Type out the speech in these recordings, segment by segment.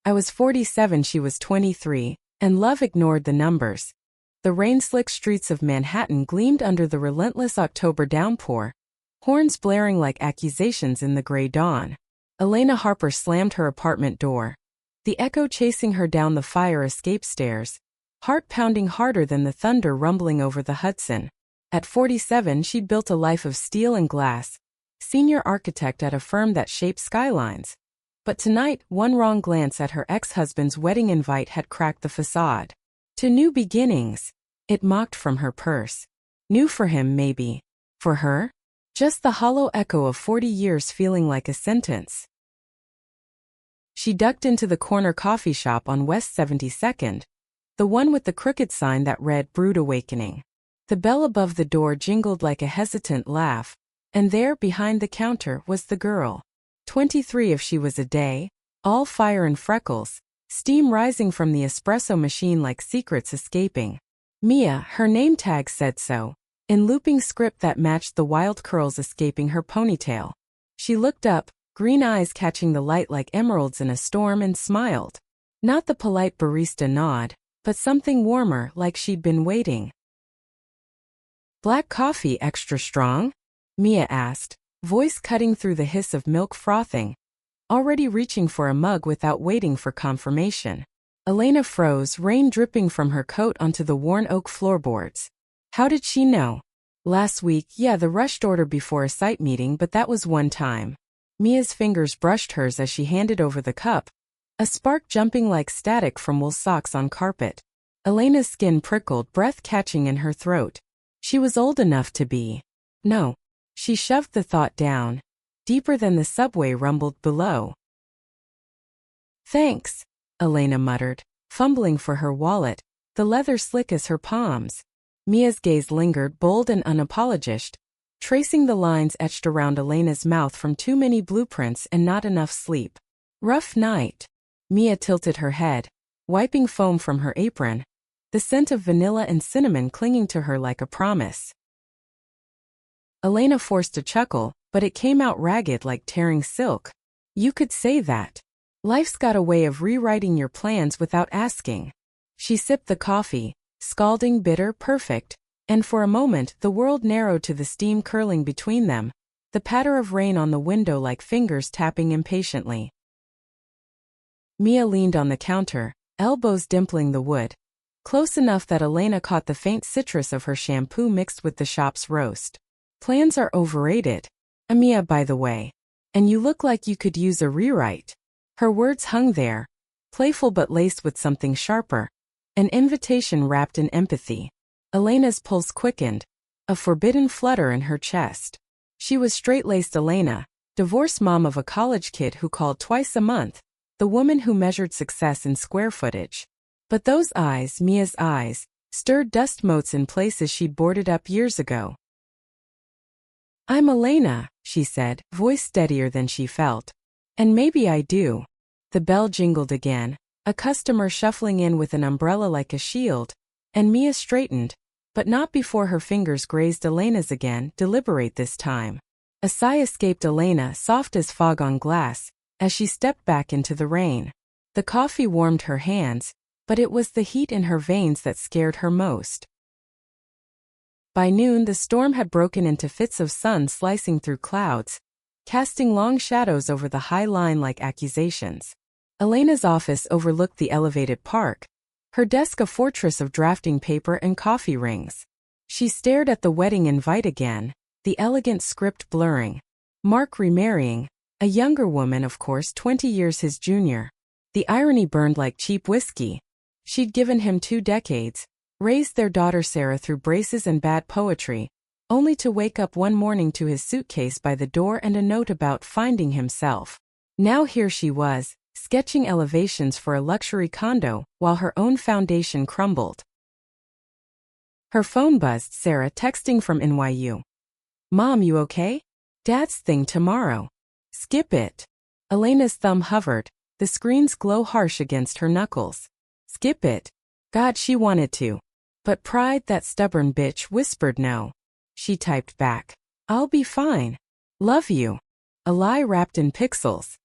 I was 47, she was 23, and love ignored the numbers. The rain-slicked streets of Manhattan gleamed under the relentless October downpour, horns blaring like accusations in the gray dawn. Elena Harper slammed her apartment door, the echo chasing her down the fire escape stairs, heart pounding harder than the thunder rumbling over the Hudson. At 47, she'd built a life of steel and glass, senior architect at a firm that shaped skylines. But tonight, one wrong glance at her ex-husband's wedding invite had cracked the facade. To new beginnings, it mocked from her purse. New for him, maybe. For her? Just the hollow echo of 40 years feeling like a sentence. She ducked into the corner coffee shop on West 72nd, the one with the crooked sign that read Brood Awakening. The bell above the door jingled like a hesitant laugh, and there behind the counter was the girl. 23 if she was a day, all fire and freckles, steam rising from the espresso machine like secrets escaping. Mia, her name tag said so, in looping script that matched the wild curls escaping her ponytail. She looked up, green eyes catching the light like emeralds in a storm, and smiled. Not the polite barista nod, but something warmer, like she'd been waiting. "Black coffee extra strong?" Mia asked, voice cutting through the hiss of milk frothing, already reaching for a mug without waiting for confirmation. Elena froze, rain dripping from her coat onto the worn oak floorboards. How did she know? Last week, yeah, the rushed order before a site meeting, but that was one time. Mia's fingers brushed hers as she handed over the cup, a spark jumping like static from wool socks on carpet. Elena's skin prickled, breath catching in her throat. She was old enough to be. No. She shoved the thought down. Deeper than the subway rumbled below. "Thanks," Elena muttered, fumbling for her wallet, the leather slick as her palms. Mia's gaze lingered, bold and unapologized, tracing the lines etched around Elena's mouth from too many blueprints and not enough sleep. "Rough night." Mia tilted her head, wiping foam from her apron, the scent of vanilla and cinnamon clinging to her like a promise. Elena forced a chuckle, but it came out ragged like tearing silk. "You could say that. Life's got a way of rewriting your plans without asking." She sipped the coffee, scalding, bitter, perfect, and for a moment the world narrowed to the steam curling between them, the patter of rain on the window like fingers tapping impatiently. Mia leaned on the counter, elbows dimpling the wood, close enough that Elena caught the faint citrus of her shampoo mixed with the shop's roast. "Plans are overrated. Mia, by the way. And you look like you could use a rewrite." Her words hung there, playful but laced with something sharper, an invitation wrapped in empathy. Elena's pulse quickened, a forbidden flutter in her chest. She was straight-laced Elena, divorced mom of a college kid who called twice a month, the woman who measured success in square footage. But those eyes, Mia's eyes, stirred dust motes in places she'd boarded up years ago. "I'm Elena," she said, voice steadier than she felt. "And maybe I do." The bell jingled again, a customer shuffling in with an umbrella like a shield, and Mia straightened, but not before her fingers grazed Elena's again, deliberate this time. A sigh escaped Elena, soft as fog on glass, as she stepped back into the rain. The coffee warmed her hands, but it was the heat in her veins that scared her most. By noon, the storm had broken into fits of sun slicing through clouds, casting long shadows over the high line like accusations. Elena's office overlooked the elevated park, her desk a fortress of drafting paper and coffee rings. She stared at the wedding invite again, the elegant script blurring. Mark remarrying, a younger woman, of course 20 years his junior. The irony burned like cheap whiskey. She'd given him 2 decades, raised their daughter Sarah through braces and bad poetry, only to wake up one morning to his suitcase by the door and a note about finding himself. Now here she was, sketching elevations for a luxury condo, while her own foundation crumbled. Her phone buzzed, Sarah texting from NYU. "Mom, you okay? Dad's thing tomorrow. Skip it." Elena's thumb hovered, the screen's glow harsh against her knuckles. Skip it. God, she wanted to. But pride, that stubborn bitch, whispered no. She typed back, "I'll be fine. Love you." A lie wrapped in pixels.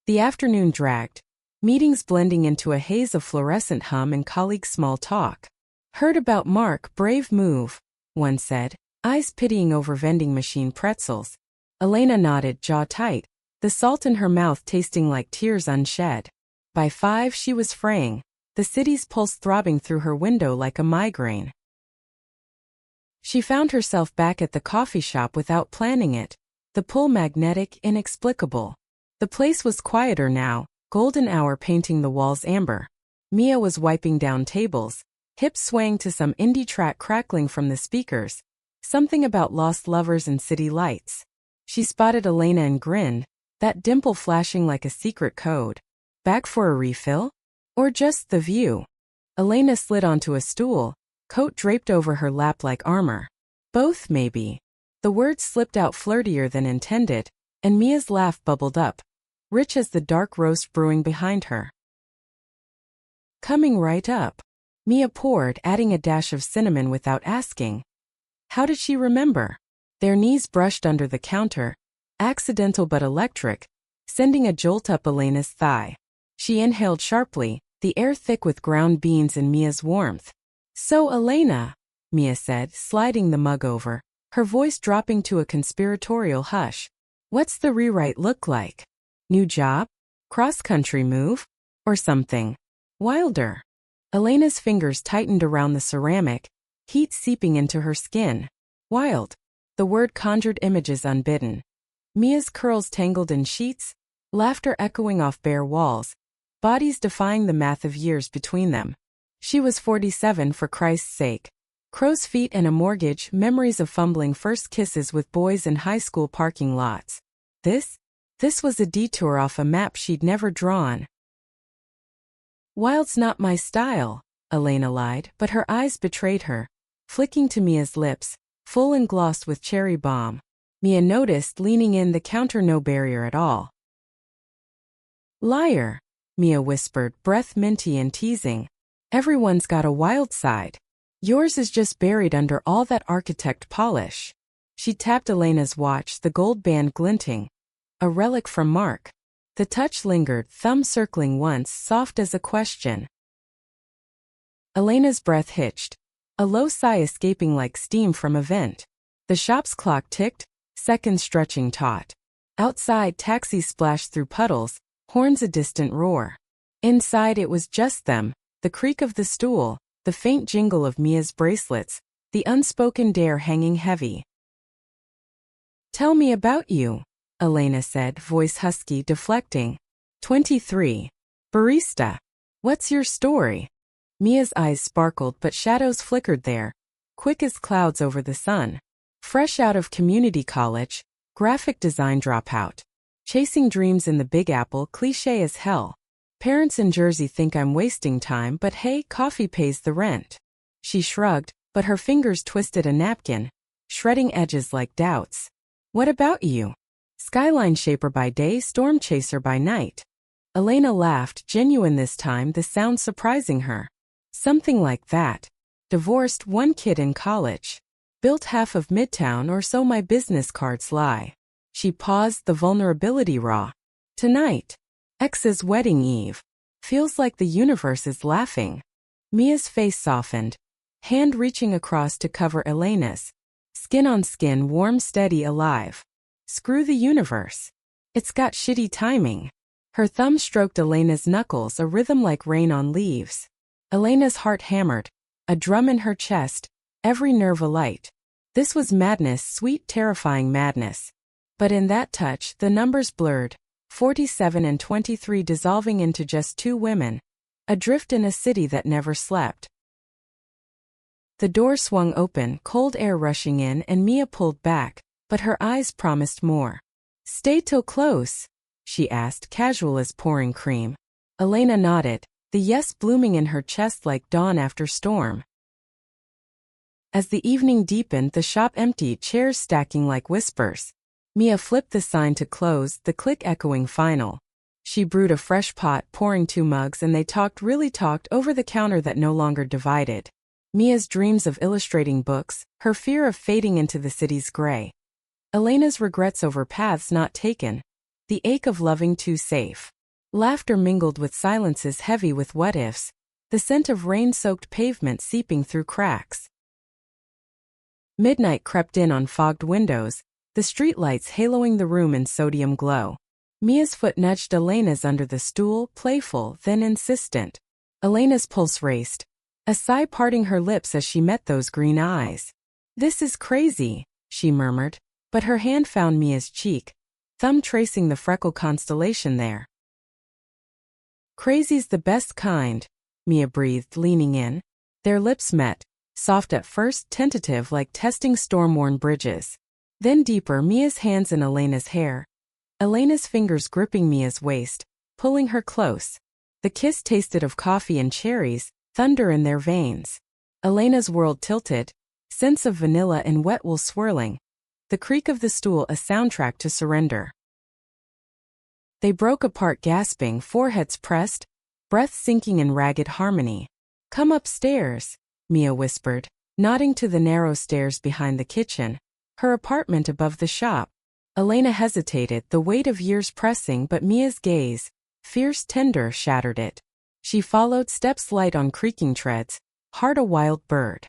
The afternoon dragged, meetings blending into a haze of fluorescent hum and colleague small talk. Heard about Mark, brave move, one said, eyes pitying over vending machine pretzels. Elena nodded, jaw tight, the salt in her mouth tasting like tears unshed. By 5 she was fraying, the city's pulse throbbing through her window like a migraine. She found herself back at the coffee shop without planning it, the pull magnetic, inexplicable. The place was quieter now, golden hour painting the walls amber. Mia was wiping down tables, hips swaying to some indie track crackling from the speakers, something about lost lovers and city lights. She spotted Elena and grinned, that dimple flashing like a secret code. Back for a refill? Or just the view? Elena slid onto a stool, coat draped over her lap like armor. Both, maybe. The words slipped out flirtier than intended, and Mia's laugh bubbled up, rich as the dark roast brewing behind her. Coming right up. Mia poured, adding a dash of cinnamon without asking. How did she remember? Their knees brushed under the counter, accidental but electric, sending a jolt up Elena's thigh. She inhaled sharply, the air thick with ground beans and Mia's warmth. So Elena, Mia said, sliding the mug over, her voice dropping to a conspiratorial hush. What's the rewrite look like? New job? Cross-country move? Or something wilder? Elena's fingers tightened around the ceramic, heat seeping into her skin. Wild. The word conjured images unbidden. Mia's curls tangled in sheets, laughter echoing off bare walls, bodies defying the math of years between them. She was 47 for Christ's sake. Crow's feet and a mortgage, memories of fumbling first kisses with boys in high school parking lots. This was a detour off a map she'd never drawn. Wild's not my style, Elena lied, but her eyes betrayed her, flicking to Mia's lips, full and glossed with cherry bomb. Mia noticed, leaning in, the counter no barrier at all. Liar, Mia whispered, breath minty and teasing. Everyone's got a wild side. Yours is just buried under all that architect polish. She tapped Elena's watch, the gold band glinting. A relic from Mark. The touch lingered, thumb circling once, soft as a question. Elena's breath hitched, a low sigh escaping like steam from a vent. The shop's clock ticked, seconds stretching taut. Outside, taxis splashed through puddles, horns a distant roar. Inside it was just them, the creak of the stool, the faint jingle of Mia's bracelets, the unspoken dare hanging heavy. Tell me about you, Elena said, voice husky, deflecting. 23. Barista. What's your story? Mia's eyes sparkled but shadows flickered there, quick as clouds over the sun. Fresh out of community college, graphic design dropout. Chasing dreams in the Big Apple, cliché as hell. Parents in Jersey think I'm wasting time, but hey, coffee pays the rent. She shrugged, but her fingers twisted a napkin, shredding edges like doubts. What about you? Skyline shaper by day, storm chaser by night. Elena laughed, genuine this time, the sound surprising her. Something like that. Divorced, 1 kid in college. Built half of Midtown, or so my business cards lie. She paused, the vulnerability raw. Tonight. Ex's wedding eve. Feels like the universe is laughing. Mia's face softened, hand reaching across to cover Elena's. Skin on skin, warm, steady, alive. Screw the universe. It's got shitty timing. Her thumb stroked Elena's knuckles, a rhythm like rain on leaves. Elena's heart hammered, a drum in her chest, every nerve alight. This was madness, sweet, terrifying madness. But in that touch, the numbers blurred, 47 and 23 dissolving into just 2 women, adrift in a city that never slept. The door swung open, cold air rushing in, and Mia pulled back, but her eyes promised more. Stay till close? She asked, casual as pouring cream. Elena nodded, the yes blooming in her chest like dawn after storm. As the evening deepened, the shop emptied, chairs stacking like whispers. Mia flipped the sign to close, the click echoing final. She brewed a fresh pot, pouring 2 mugs, and they really talked over the counter that no longer divided. Mia's dreams of illustrating books, her fear of fading into the city's gray. Elena's regrets over paths not taken. the ache of loving too safe. Laughter mingled with silences heavy with what-ifs, the scent of rain-soaked pavement seeping through cracks. Midnight crept in on fogged windows, the streetlights haloing the room in sodium glow. Mia's foot nudged Elena's under the stool, playful, then insistent. Elena's pulse raced, a sigh parting her lips as she met those green eyes. "This is crazy," she murmured, but her hand found Mia's cheek, thumb tracing the freckle constellation there. "Crazy's the best kind," Mia breathed, leaning in. Their lips met, soft at first, tentative like testing storm-worn bridges. Then deeper, Mia's hands in Elena's hair. Elena's fingers gripping Mia's waist, pulling her close. The kiss tasted of coffee and cherries, thunder in their veins. Elena's world tilted, scents of vanilla and wet wool swirling. The creak of the stool a soundtrack to surrender. They broke apart gasping, foreheads pressed, breath sinking in ragged harmony. "Come upstairs," Mia whispered, nodding to the narrow stairs behind the kitchen, her apartment above the shop. Elena hesitated, the weight of years pressing, but Mia's gaze, fierce, tender, shattered it. She followed, steps light on creaking treads, heart a wild bird.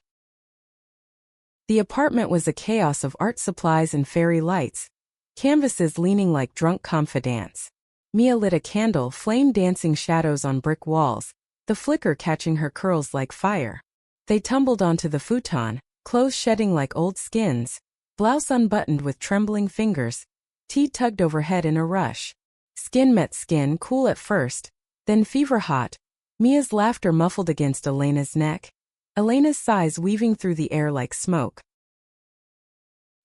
The apartment was a chaos of art supplies and fairy lights, canvases leaning like drunk confidants. Mia lit a candle, flame dancing shadows on brick walls, the flicker catching her curls like fire. They tumbled onto the futon, clothes shedding like old skins, blouse unbuttoned with trembling fingers, tea tugged overhead in a rush. Skin met skin, cool at first, then fever-hot. Mia's laughter muffled against Elena's neck, Elena's sighs weaving through the air like smoke.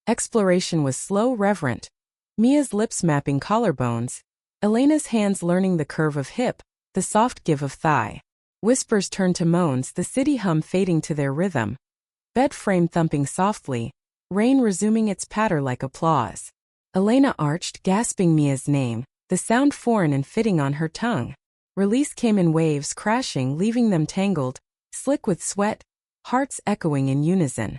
Exploration was slow, reverent, Mia's lips mapping collarbones, Elena's hands learning the curve of hip, the soft give of thigh. Whispers turned to moans, the city hum fading to their rhythm. Bed frame thumping softly, rain resuming its patter like applause. Elena arched, gasping Mia's name, the sound foreign and fitting on her tongue. Release came in waves, crashing, leaving them tangled, slick with sweat, hearts echoing in unison.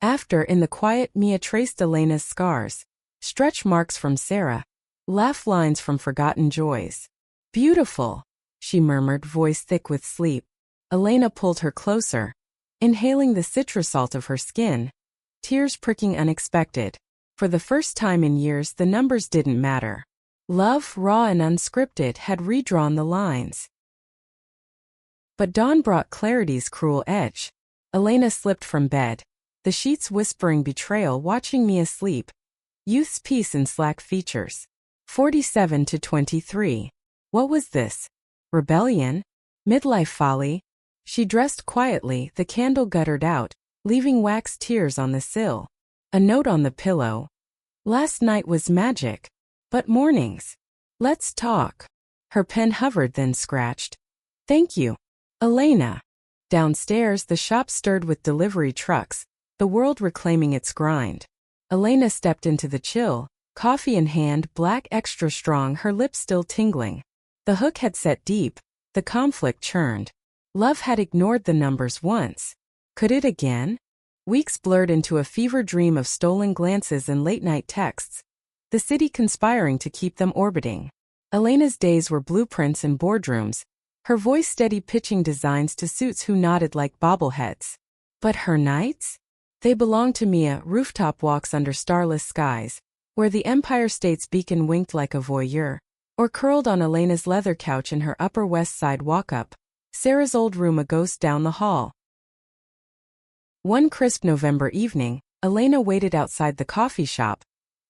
After, in the quiet, Mia traced Elena's scars, stretch marks from Sarah, laugh lines from forgotten joys. "Beautiful," she murmured, voice thick with sleep. Elena pulled her closer, inhaling the citrus salt of her skin, tears pricking unexpected. For the first time in years, the numbers didn't matter. Love, raw and unscripted, had redrawn the lines. But dawn brought clarity's cruel edge. Elena slipped from bed, the sheets whispering betrayal, watching Mia sleep. Youth's peace in slack features. 47 to 23. What was this? Rebellion? Midlife folly? She dressed quietly, the candle guttered out, leaving wax tears on the sill. A note on the pillow. "Last night was magic. But mornings. Let's talk." Her pen hovered, then scratched. "Thank you, Elena." Downstairs, the shop stirred with delivery trucks, the world reclaiming its grind. Elena stepped into the chill, coffee in hand, black extra strong, her lips still tingling. The hook had set deep, the conflict churned. Love had ignored the numbers once. Could it again? Weeks blurred into a fever dream of stolen glances and late-night texts, the city conspiring to keep them orbiting. Elena's days were blueprints in boardrooms, her voice steady pitching designs to suits who nodded like bobbleheads. But her nights? They belonged to Mia, rooftop walks under starless skies, where the Empire State's beacon winked like a voyeur, or curled on Elena's leather couch in her Upper West Side walk-up, Sarah's old room a ghost down the hall. One crisp November evening, Elena waited outside the coffee shop,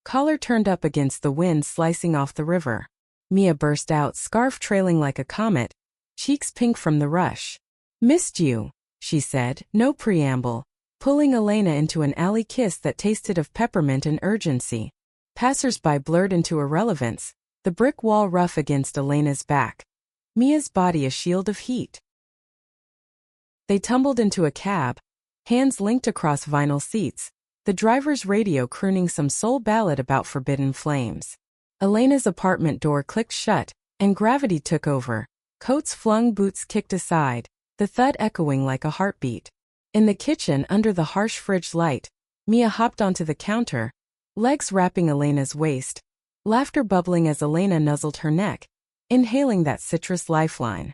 collar turned up against the wind slicing off the river. Mia burst out, scarf trailing like a comet, cheeks pink from the rush. "Missed you," she said, no preamble, pulling Elena into an alley kiss that tasted of peppermint and urgency. Passers-by blurred into irrelevance, the brick wall rough against Elena's back, Mia's body a shield of heat. They tumbled into a cab, hands linked across vinyl seats, the driver's radio crooning some soul ballad about forbidden flames. Elena's apartment door clicked shut, and gravity took over. Coats flung, boots kicked aside, the thud echoing like a heartbeat. In the kitchen, under the harsh fridge light, Mia hopped onto the counter, legs wrapping Elena's waist, laughter bubbling as Elena nuzzled her neck, inhaling that citrus lifeline.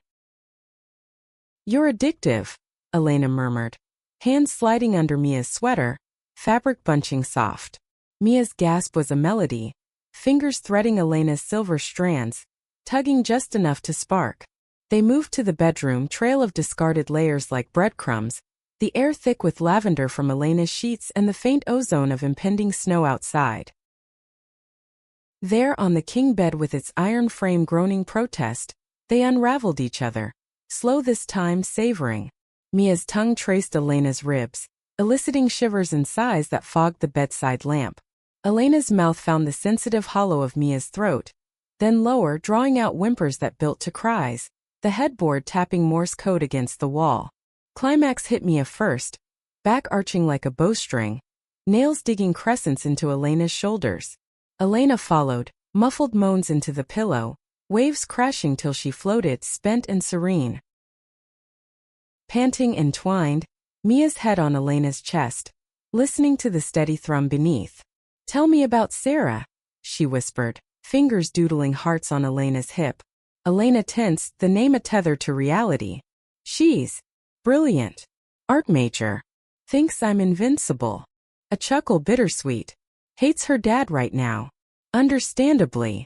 "You're addictive," Elena murmured, hands sliding under Mia's sweater, fabric bunching soft. Mia's gasp was a melody, fingers threading Elena's silver strands, tugging just enough to spark. They moved to the bedroom, trail of discarded layers like breadcrumbs, the air thick with lavender from Elena's sheets and the faint ozone of impending snow outside. There on the king bed with its iron frame groaning protest, they unraveled each other, slow this time, savoring. Mia's tongue traced Elena's ribs, eliciting shivers and sighs that fogged the bedside lamp. Elena's mouth found the sensitive hollow of Mia's throat, then lower, drawing out whimpers that built to cries, the headboard tapping Morse code against the wall. Climax hit Mia first, back arching like a bowstring, nails digging crescents into Elena's shoulders. Elena followed, muffled moans into the pillow, waves crashing till she floated, spent and serene. Panting, entwined, Mia's head on Elena's chest, listening to the steady thrum beneath. "Tell me about Sarah," she whispered, fingers doodling hearts on Elena's hip. Elena tensed, the name a tether to reality. "She's brilliant. Art major. Thinks I'm invincible." A chuckle bittersweet. "Hates her dad right now." Understandably.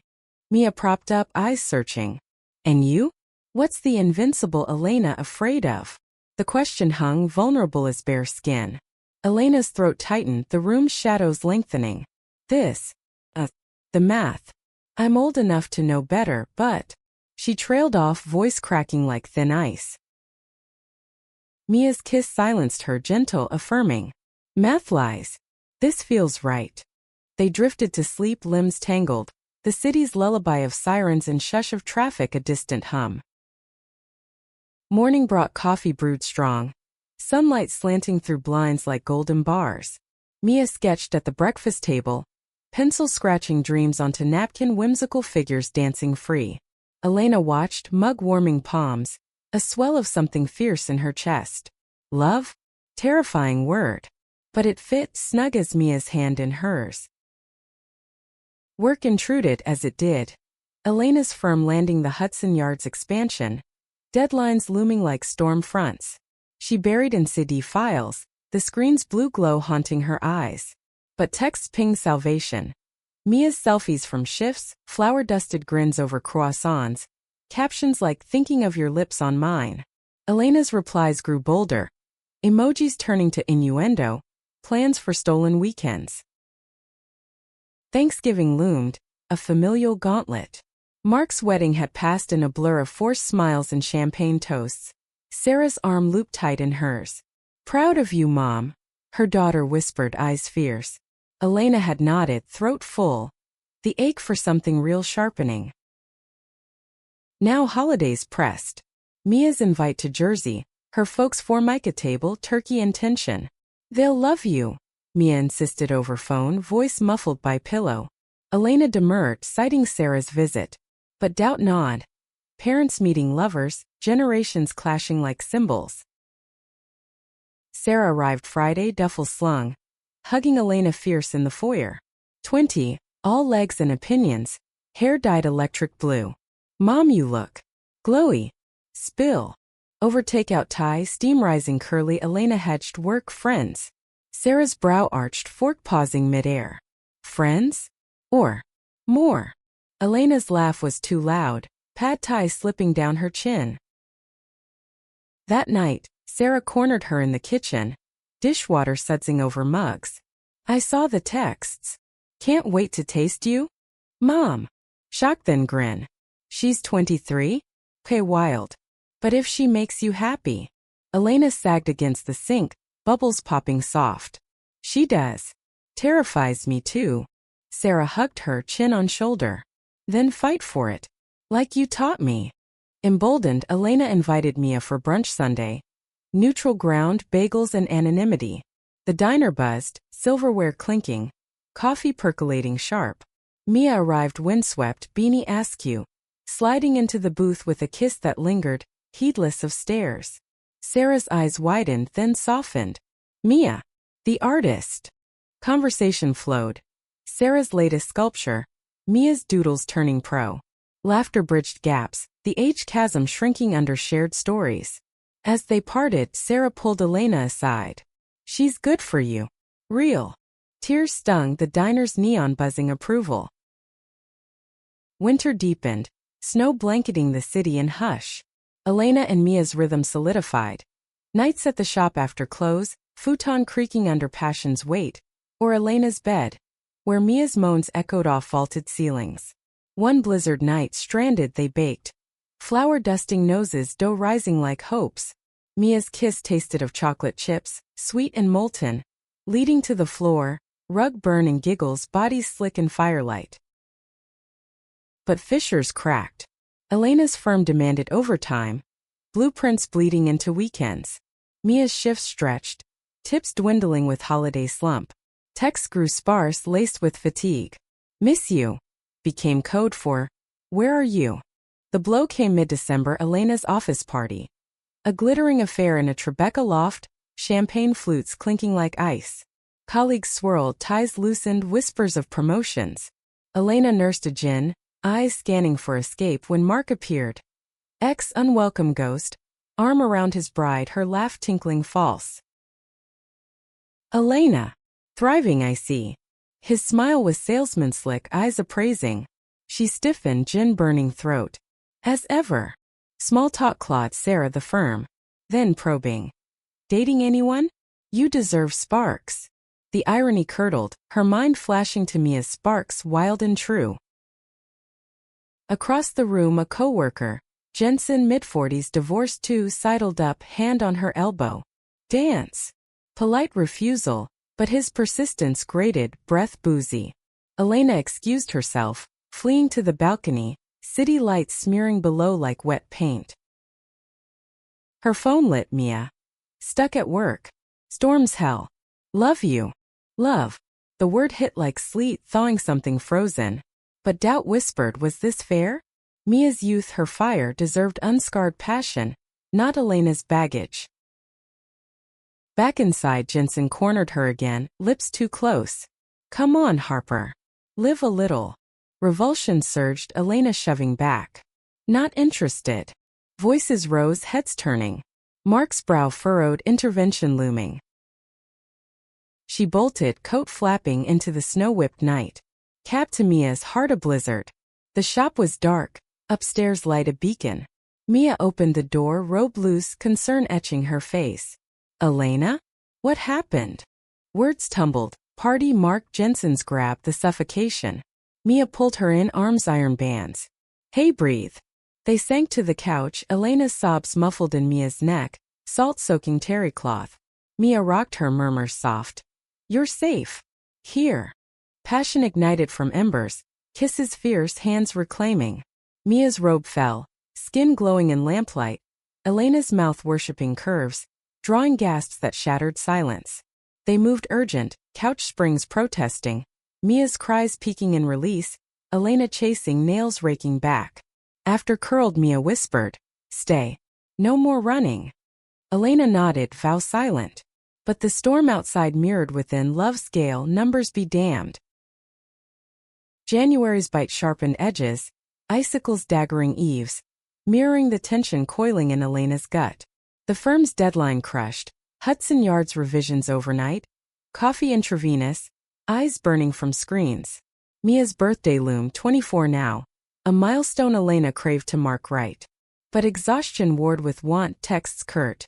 Mia propped up, eyes searching. "And you? What's the invincible Elena afraid of?" The question hung, vulnerable as bare skin. Elena's throat tightened, the room's shadows lengthening. The math. I'm old enough to know better, but..." She trailed off, voice cracking like thin ice. Mia's kiss silenced her, gentle, affirming. "Math lies. This feels right." They drifted to sleep, limbs tangled, the city's lullaby of sirens and shush of traffic a distant hum. Morning brought coffee brewed strong, sunlight slanting through blinds like golden bars. Mia sketched at the breakfast table, pencil scratching dreams onto napkin, whimsical figures dancing free. Elena watched, mug warming palms, a swell of something fierce in her chest. Love? Terrifying word. But it fit snug as Mia's hand in hers. Work intruded as it did. Elena's firm landing the Hudson Yards expansion, deadlines looming like storm fronts. She buried in CD files, the screen's blue glow haunting her eyes. But texts pinged salvation. Mia's selfies from shifts, flour-dusted grins over croissants, captions like "thinking of your lips on mine." Elena's replies grew bolder, emojis turning to innuendo, plans for stolen weekends. Thanksgiving loomed, a familial gauntlet. Mark's wedding had passed in a blur of forced smiles and champagne toasts. Sarah's arm looped tight in hers. "Proud of you, Mom," her daughter whispered, eyes fierce. Elena had nodded, throat full, the ache for something real sharpening. Now holidays pressed. Mia's invite to Jersey, her folks' Formica table, turkey and tension. "They'll love you," Mia insisted over phone, voice muffled by pillow. Elena demurred, citing Sarah's visit. But doubt gnawed. Parents meeting lovers, generations clashing like cymbals. Sarah arrived Friday, duffel slung, hugging Elena fierce in the foyer. 20, all legs and opinions, hair dyed electric blue. "Mom, you look glowy." Spill. Over takeout tie, steam rising curly. Elena hedged, "Work friends." Sarah's brow arched, fork pausing midair. "Friends? Or more?" Elena's laugh was too loud, pad thai slipping down her chin. That night, Sarah cornered her in the kitchen, dishwater sudsing over mugs. "I saw the texts. Can't wait to taste you." "Mom." Shock then grin. "She's 23? Okay, wild. But if she makes you happy." Elena sagged against the sink, bubbles popping soft. "She does. Terrifies me too." Sarah hugged her, chin on shoulder. "Then fight for it. Like you taught me." Emboldened, Elena invited Mia for brunch Sunday. Neutral ground, bagels and anonymity. The diner buzzed, silverware clinking, coffee percolating sharp. Mia arrived windswept, beanie askew, sliding into the booth with a kiss that lingered, heedless of stares. Sarah's eyes widened, then softened. "Mia, the artist." Conversation flowed. Sarah's latest sculpture, Mia's doodles turning pro. Laughter bridged gaps, the age chasm shrinking under shared stories. As they parted, Sarah pulled Elena aside. She's good for you. Real. Tears stung the diner's neon buzzing approval. Winter deepened, snow blanketing the city in hush. Elena and Mia's rhythm solidified. Nights at the shop after close, futon creaking under passion's weight, or Elena's bed, where Mia's moans echoed off vaulted ceilings. One blizzard night stranded they baked. Flour dusting noses, dough rising like hopes. Mia's kiss tasted of chocolate chips, sweet and molten, leading to the floor, rug burn and giggles, bodies slick in firelight. But fissures cracked. Elena's firm demanded overtime, blueprints bleeding into weekends. Mia's shifts stretched, tips dwindling with holiday slump. Texts grew sparse, laced with fatigue. Miss you became code for, where are you? The blow came mid-December, Elena's office party. A glittering affair in a Tribeca loft, champagne flutes clinking like ice. Colleagues swirled, ties loosened, whispers of promotions. Elena nursed a gin, eyes scanning for escape when Mark appeared. Unwelcome ghost, arm around his bride, her laugh tinkling false. Elena. Thriving, I see. His smile was salesman slick, eyes appraising. She stiffened, gin burning throat. As ever. Small talk clawed Sarah the firm. Then probing. Dating anyone? You deserve sparks. The irony curdled, her mind flashing to Mia's sparks, wild and true. Across the room, a coworker, Jensen, mid-40s, divorced too, sidled up, hand on her elbow. Dance. Polite refusal, but his persistence grated, breath boozy. Elena excused herself, fleeing to the balcony, city lights smearing below like wet paint. Her phone lit. Mia. Stuck at work. Storm's hell. Love you. Love. The word hit like sleet, thawing something frozen. But doubt whispered, was this fair? Mia's youth, her fire, deserved unscarred passion, not Elena's baggage. Back inside, Jensen cornered her again, lips too close. Come on, Harper. Live a little. Revulsion surged, Elena shoving back. Not interested. Voices rose, heads turning. Mark's brow furrowed, intervention looming. She bolted, coat flapping, into the snow-whipped night. Cab to Mia's, heart a blizzard. The shop was dark, upstairs light a beacon. Mia opened the door, robe loose, concern etching her face. Elena? What happened? Words tumbled. Party. Mark. Jensen's grab, the suffocation. Mia pulled her in, arms iron bands. Hey, breathe. They sank to the couch, Elena's sobs muffled in Mia's neck, salt-soaking terry cloth. Mia rocked her, murmurs soft. You're safe. Here. Passion ignited from embers, kisses fierce, hands reclaiming. Mia's robe fell, skin glowing in lamplight, Elena's mouth worshipping curves, drawing gasps that shattered silence. They moved urgent, couch springs protesting, Mia's cries peaking in release, Elena chasing, nails raking back. After curled, Mia whispered, stay. No more running. Elena nodded, vow silent. But the storm outside mirrored within, love's gale, numbers be damned. January's bite sharpened edges, icicles daggering eaves, mirroring the tension coiling in Elena's gut. The firm's deadline crushed, Hudson Yards revisions overnight, coffee intravenous, eyes burning from screens. Mia's birthday loomed, 24 now, a milestone Elena craved to mark right. But exhaustion warred with want, texts curt.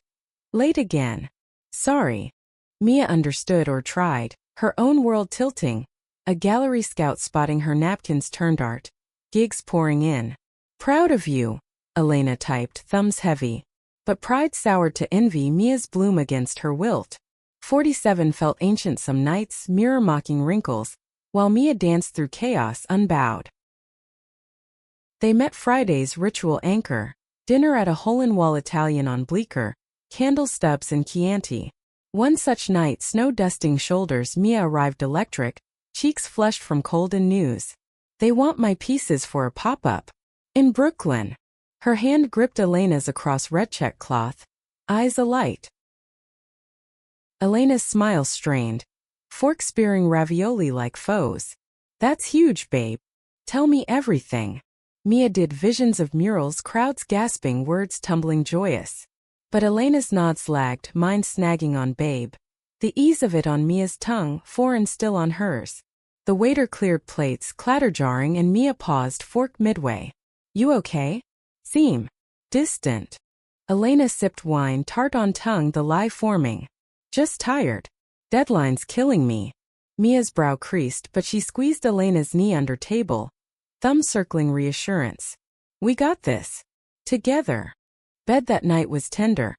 Late again. Sorry. Mia understood or tried, her own world tilting. A gallery scout spotting her, napkins turned art. Gigs pouring in. Proud of you, Elena typed, thumbs heavy. But pride soured to envy, Mia's bloom against her wilt. 47 felt ancient some nights, mirror mocking wrinkles, while Mia danced through chaos unbowed. They met Friday's ritual anchor, dinner at a hole-in-wall Italian on Bleecker, candle stubs and Chianti. One such night, snow-dusting shoulders, Mia arrived electric, cheeks flushed from cold and news. They want my pieces for a pop-up. In Brooklyn. Her hand gripped Elena's across red check cloth, eyes alight. Elena's smile strained, fork spearing ravioli like foes. That's huge, babe. Tell me everything. Mia did visions of murals, crowds gasping, words tumbling joyous. But Elena's nods lagged, mind snagging on babe. The ease of it on Mia's tongue, foreign still on hers. The waiter cleared plates, clatter jarring, and Mia paused, fork midway. You okay? Seem distant. Elena sipped wine, tart on tongue, the lie forming. Just tired. Deadline's killing me. Mia's brow creased, but she squeezed Elena's knee under table, thumb circling reassurance. We got this. Together. Bed that night was tender.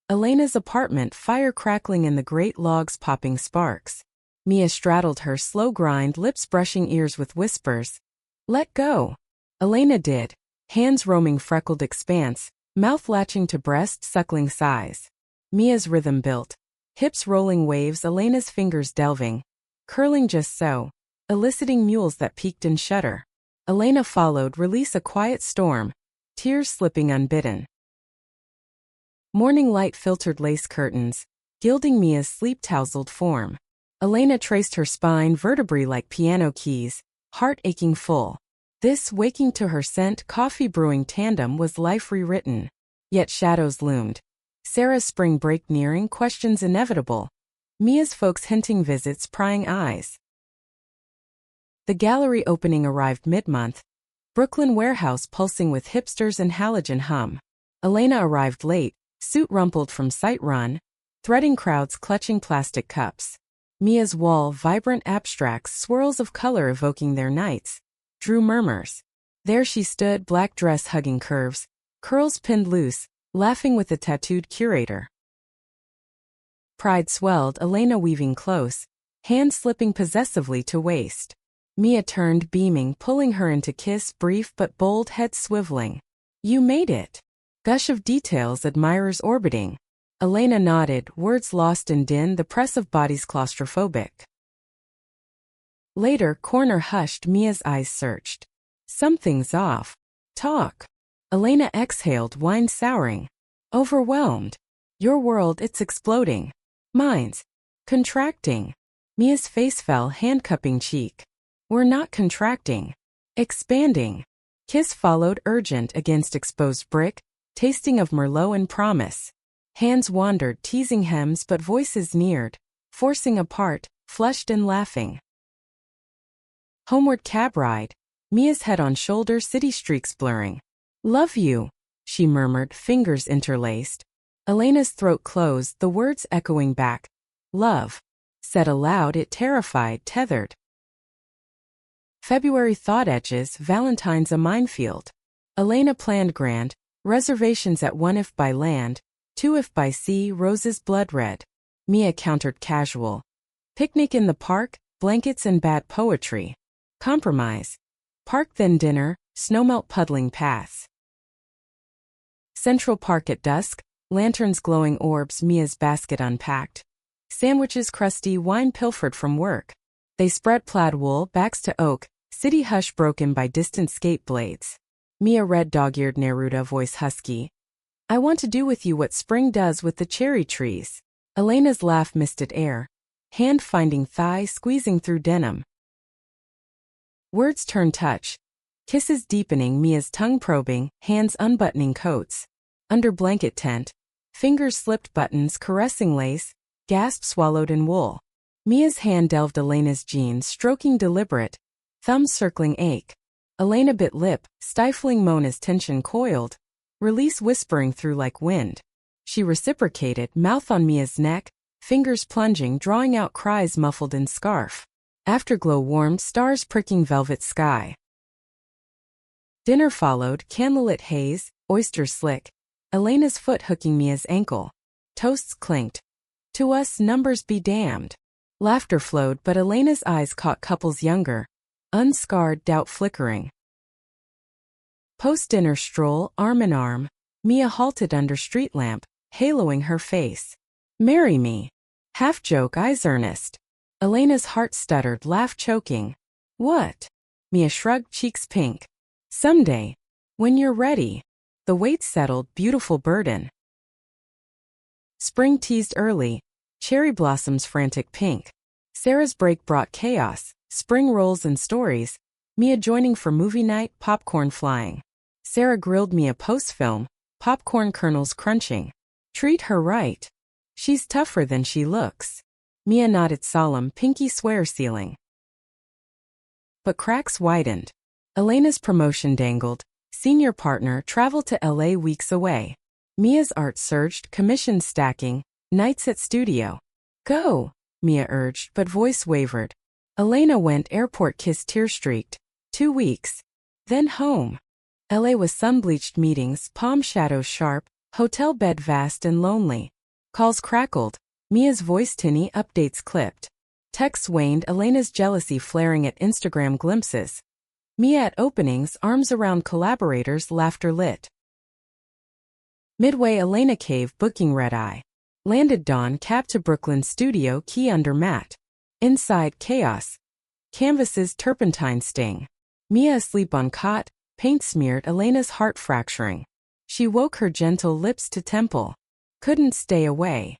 Elena's apartment, fire crackling in the grate, logs popping sparks. Mia straddled her, slow grind, lips brushing ears with whispers. Let go. Elena did, hands roaming freckled expanse, mouth latching to breast, suckling sighs. Mia's rhythm built, hips rolling waves, Elena's fingers delving, curling just so, eliciting mules that peaked and shudder. Elena followed, release a quiet storm, tears slipping unbidden. Morning light filtered lace curtains, gilding Mia's sleep-tousled form. Elena traced her spine, vertebrae like piano keys, heart aching full. This, waking to her scent, coffee brewing tandem, was life rewritten. Yet shadows loomed. Sarah's spring break nearing, questions inevitable. Mia's folks hinting, visits, prying eyes. The gallery opening arrived mid-month. Brooklyn warehouse pulsing with hipsters and halogen hum. Elena arrived late, suit rumpled from sight run, threading crowds clutching plastic cups. Mia's wall, vibrant abstracts, swirls of color evoking their nights. Drew murmurs. There she stood, black dress hugging curves, curls pinned loose, laughing with the tattooed curator. Pride swelled, Elena weaving close, hands slipping possessively to waist. Mia turned, beaming, pulling her into kiss, brief but bold, head swiveling. You made it. Gush of details, admirers orbiting. Elena nodded, words lost in din, the press of bodies claustrophobic. Later, corner hushed, Mia's eyes searched. Something's off. Talk. Elena exhaled, wine souring. Overwhelmed. Your world, it's exploding. Mine's contracting. Mia's face fell, hand-cupping cheek. We're not contracting. Expanding. Kiss followed, urgent, against exposed brick, tasting of Merlot and promise. Hands wandered, teasing hems, but voices neared, forcing apart, flushed and laughing. Homeward cab ride. Mia's head on shoulder, city streaks blurring. Love you, she murmured, fingers interlaced. Elena's throat closed, the words echoing back. Love. Said aloud, it terrified, tethered. February thought edges, Valentine's a minefield. Elena planned grand, reservations at 1 if by land, 2 if by sea, roses blood red. Mia countered casual. Picnic in the park, blankets and bad poetry. Compromise. Park then dinner, snowmelt puddling paths. Central Park at dusk, lanterns glowing orbs, Mia's basket unpacked. Sandwiches crusty, wine pilfered from work. They spread plaid wool, backs to oak, city hush broken by distant skate blades. Mia read dog-eared Neruda, voice husky. I want to do with you what spring does with the cherry trees. Elena's laugh misted air. Hand finding thigh, squeezing through denim. Words turn touch. Kisses deepening, Mia's tongue probing, hands unbuttoning coats. Under blanket tent. Fingers slipped buttons, caressing lace, gasp swallowed in wool. Mia's hand delved Elena's jeans, stroking deliberate, thumbs circling ache. Elena bit lip, stifling moan as tension coiled. Release whispering through like wind. She reciprocated, mouth on Mia's neck, fingers plunging, drawing out cries muffled in scarf. Afterglow warmed, stars pricking velvet sky. Dinner followed, candlelit haze, oysters slick. Elena's foot hooking Mia's ankle. Toasts clinked. To us, numbers be damned. Laughter flowed, but Elena's eyes caught couples younger. Unscarred, doubt flickering. Post-dinner stroll, arm in arm. Mia halted under street lamp, haloing her face. Marry me. Half joke, eyes earnest. Elena's heart stuttered, laugh choking. What? Mia shrugged, cheeks pink. Someday. When you're ready. The weight settled, beautiful burden. Spring teased early. Cherry blossoms frantic pink. Sarah's break brought chaos. Spring rolls and stories. Mia joining for movie night, popcorn flying. Sarah grilled Mia post-film, popcorn kernels crunching. Treat her right. She's tougher than she looks. Mia nodded solemn, pinky swear sealing. But cracks widened. Elena's promotion dangled. Senior partner traveled to LA weeks away. Mia's art surged, commissions stacking, nights at studio. Go, Mia urged, but voice wavered. Elena went airport kiss tear-streaked. 2 weeks. Then home. LA was sun-bleached meetings, palm shadows sharp, hotel bed vast and lonely. Calls crackled. Mia's voice tinny, updates clipped. Texts waned, Elena's jealousy flaring at Instagram glimpses. Mia at openings, arms around collaborators, laughter lit. Midway Elena cave, booking red-eye. Landed Dawn, cab to Brooklyn studio, key under mat. Inside, chaos. Canvases, turpentine sting. Mia asleep on cot, paint smeared, Elena's heart fracturing. She woke her gentle lips to temple. Couldn't stay away.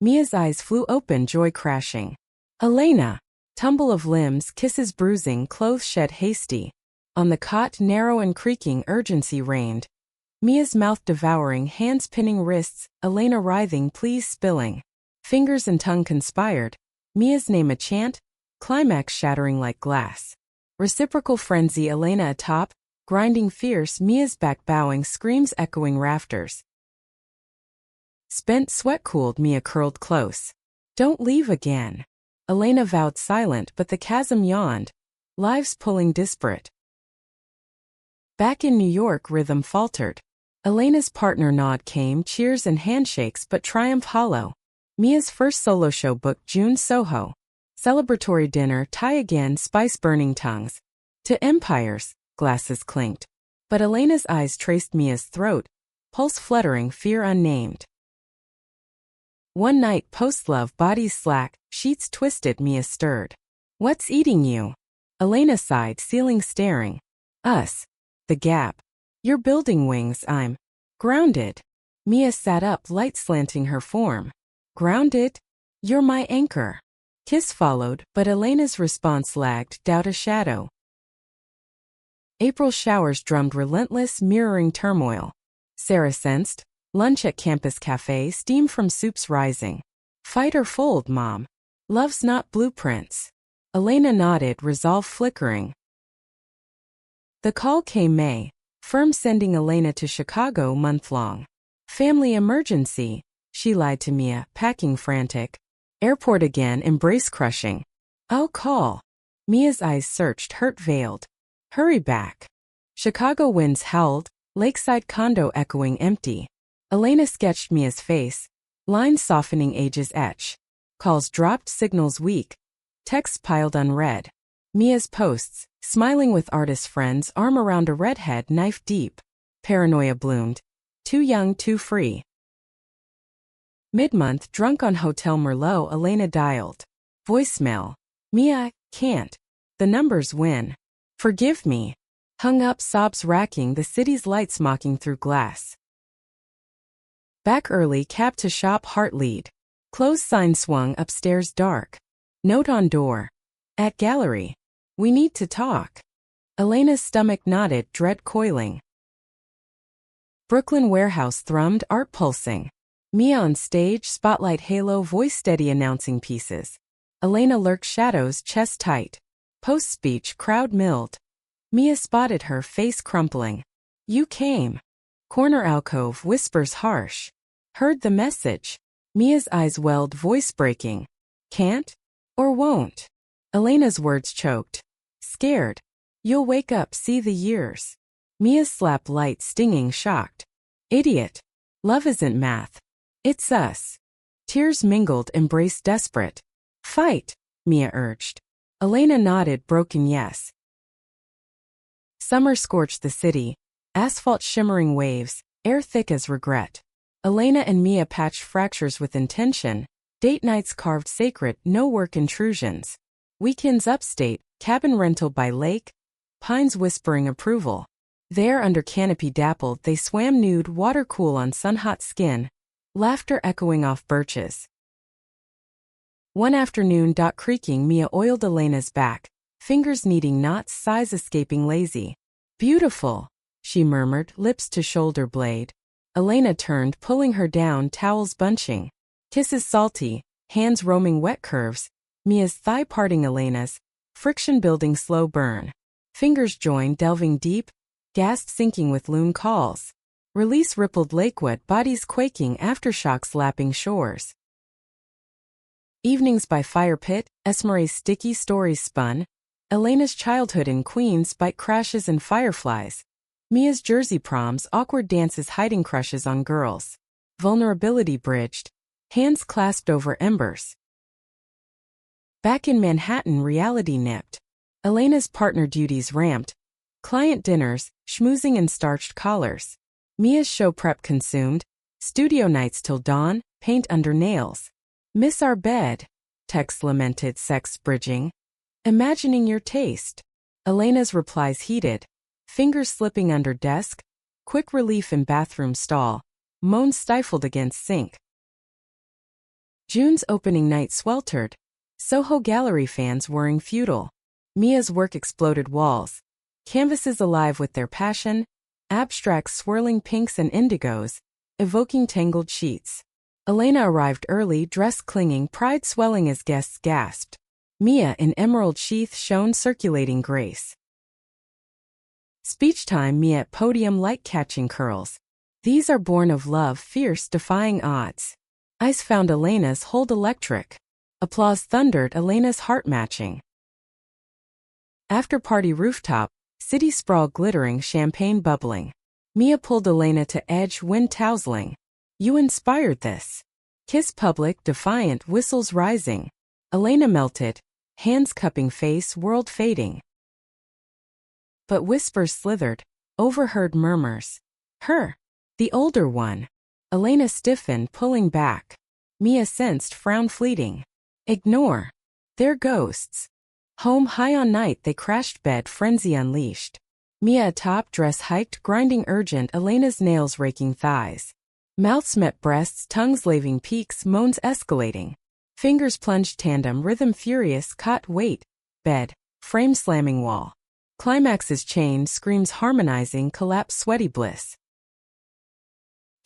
Mia's eyes flew open, joy crashing. Elena! Tumble of limbs, kisses bruising, clothes shed hasty. On the cot, narrow and creaking, urgency reigned. Mia's mouth devouring, hands pinning wrists, Elena writhing, pleas spilling. Fingers and tongue conspired. Mia's name a chant, climax shattering like glass. Reciprocal frenzy, Elena atop, grinding fierce, Mia's back bowing, screams echoing rafters. Spent sweat cooled, Mia curled close. Don't leave again. Elena vowed silent, but the chasm yawned. Lives pulling disparate. Back in New York, rhythm faltered. Elena's partner nod came, cheers and handshakes, but triumph hollow. Mia's first solo show booked June, Soho. Celebratory dinner, tie again, spice burning tongues. To empires, glasses clinked. But Elena's eyes traced Mia's throat, pulse fluttering, fear unnamed. One night, post-love, bodies slack, sheets twisted, Mia stirred. What's eating you? Elena sighed, ceiling staring. Us. The gap. You're building wings, I'm grounded. Mia sat up, light slanting her form. Grounded? You're my anchor. Kiss followed, but Elena's response lagged, doubt a shadow. April showers drummed relentless, mirroring turmoil. Sarah sensed. Lunch at campus cafe, steam from soups rising. Fight or fold, Mom. Love's not blueprints. Elena nodded, resolve flickering. The call came May. Firm sending Elena to Chicago month-long. Family emergency, she lied to Mia, packing frantic. Airport again, embrace crushing. I'll call. Mia's eyes searched, hurt veiled. Hurry back. Chicago winds howled, lakeside condo echoing empty. Elena sketched Mia's face. Lines softening, ages etch. Calls dropped, signals weak. Texts piled unread. Mia's posts, smiling with artist friends, arm around a redhead, knife deep. Paranoia bloomed. Too young, too free. Mid-month, drunk on Hotel Merlot, Elena dialed. Voicemail. Mia, can't. The numbers win. Forgive me. Hung up, sobs racking, the city's lights mocking through glass. Back early, cab to shop, heart lead. Closed sign swung, upstairs dark. Note on door. At gallery. We need to talk. Elena's stomach knotted, dread coiling. Brooklyn warehouse thrummed, art pulsing. Mia on stage, spotlight halo, voice steady announcing pieces. Elena lurked shadows, chest tight. Post-speech, crowd milled. Mia spotted her, face crumpling. You came. Corner alcove, whispers harsh. Heard the message. Mia's eyes welled, voice breaking. Can't? Or won't? Elena's words choked. Scared. You'll wake up, see the years. Mia's slap light, stinging, shocked. Idiot. Love isn't math. It's us. Tears mingled, embraced desperate. Fight, Mia urged. Elena nodded, broken yes. Summer scorched the city. Asphalt shimmering waves, air thick as regret. Elena and Mia patched fractures with intention. Date nights carved sacred, no work intrusions. Weekends upstate, cabin rental by lake. Pines whispering approval. There under canopy dappled, they swam nude, water cool on sun-hot skin. Laughter echoing off birches. One afternoon, creaking, Mia oiled Elena's back. fingers kneading knots, sighs escaping lazy. Beautiful, she murmured, lips to shoulder blade. Elena turned, pulling her down, towels bunching. Kisses salty, hands roaming wet curves. Mia's thigh parting Elena's, friction building slow burn. Fingers join, delving deep, gasped sinking with loon calls. Release rippled lakewood, bodies quaking, aftershocks lapping shores. Evenings by fire pit, Esmeralda's sticky stories spun. Elena's childhood in Queens, bike crashes and fireflies. Mia's Jersey proms, awkward dances hiding crushes on girls. Vulnerability bridged, hands clasped over embers. Back in Manhattan, reality nipped. Elena's partner duties ramped. Client dinners, schmoozing and starched collars. Mia's show prep consumed. Studio nights till dawn, paint under nails. Miss our bed, text lamented, sex bridging. Imagining your taste. Elena's replies heated. Fingers slipping under desk. Quick relief in bathroom stall. Moans stifled against sink. June's opening night sweltered. Soho gallery fans whirring futile. Mia's work exploded walls. Canvases alive with their passion. Abstracts swirling pinks and indigos, evoking tangled sheets. Elena arrived early, dress clinging, pride swelling as guests gasped. Mia in emerald sheath shone, circulating grace. Speech time, Mia at podium, light catching curls. These are born of love, fierce, defying odds. Eyes found Elena's, hold electric. Applause thundered, Elena's heart matching. After party rooftop, city sprawl glittering, champagne bubbling. Mia pulled Elena to edge, wind tousling. You inspired this. Kiss public, defiant, whistles rising. Elena melted, hands cupping face, world fading. But whispers slithered, overheard murmurs. Her, the older one. Elena stiffened, pulling back. Mia sensed, frown fleeting. Ignore. They're ghosts. Home high on night they crashed, bed frenzy unleashed. Mia atop, dress hiked, grinding urgent, Elena's nails raking thighs. Mouths met breasts, tongues laving peaks, moans escalating. Fingers plunged tandem, rhythm furious, caught weight, bed, frame slamming wall. Climaxes chained, screams harmonizing, collapse sweaty bliss.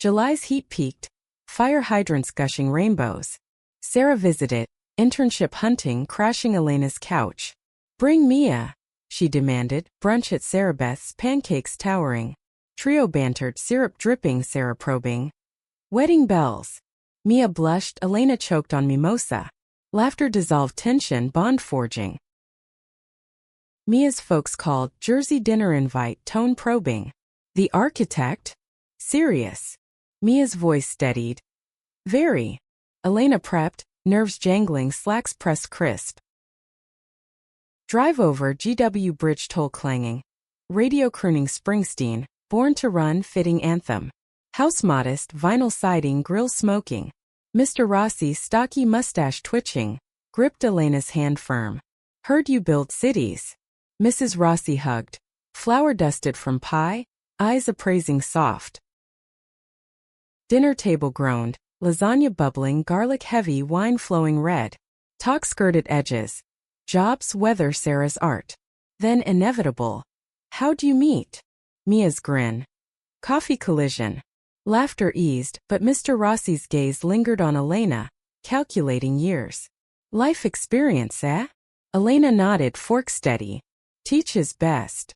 July's heat peaked, fire hydrants gushing rainbows. Sarah visited, internship hunting, crashing Elena's couch. Bring Mia, she demanded, brunch at Sarabeth's, pancakes towering. Trio bantered, syrup dripping, Sarah probing. Wedding bells. Mia blushed, Elena choked on mimosa. Laughter dissolved tension, bond forging. Mia's folks called, Jersey dinner invite, tone probing. The architect? Serious. Mia's voice steadied. Very. Elena prepped, nerves jangling, slacks pressed crisp. Drive over, GW bridge toll clanging. Radio crooning Springsteen, Born to Run fitting anthem. House modest, vinyl siding, grill smoking. Mr. Rossi stocky mustache twitching, gripped Elena's hand firm. Heard you build cities. Mrs. Rossi hugged. Flour dusted from pie, eyes appraising soft. Dinner table groaned, lasagna bubbling, garlic heavy, wine flowing red. Talk skirted edges. Jobs, weather, Sarah's art. Then inevitable. How'd you meet? Mia's grin. Coffee collision. Laughter eased, but Mr. Rossi's gaze lingered on Elena, calculating years. Life experience, eh? Elena nodded, fork steady. Teaches best.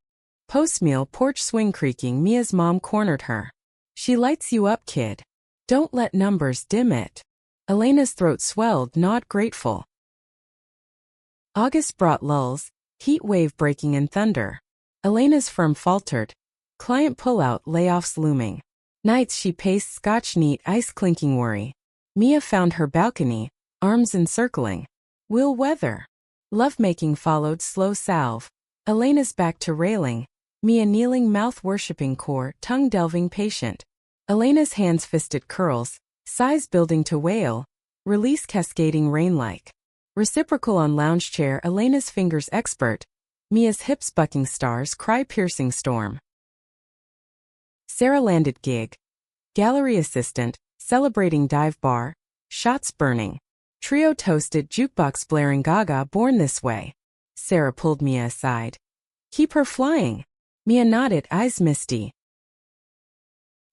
Post-meal, porch swing creaking, Mia's mom cornered her. She lights you up, kid. Don't let numbers dim it. Elena's throat swelled, nod grateful. August brought lulls, heat wave breaking in thunder. Elena's firm faltered. Client pullout, layoffs looming. Nights she paced, scotch neat, ice clinking worry. Mia found her balcony, arms encircling. Will weather. Lovemaking followed, slow salve. Elena's back to railing. Mia kneeling, mouth worshipping core, tongue delving patient. Elena's hands fisted curls, sighs building to wail. Release cascading rain-like. Reciprocal on lounge chair, Elena's fingers expert. Mia's hips bucking stars, cry piercing storm. Sarah landed gig. Gallery assistant, celebrating dive bar. Shots burning. Trio toasted, jukebox blaring, Gaga born this way. Sarah pulled Mia aside. Keep her flying. Mia nodded, eyes misty.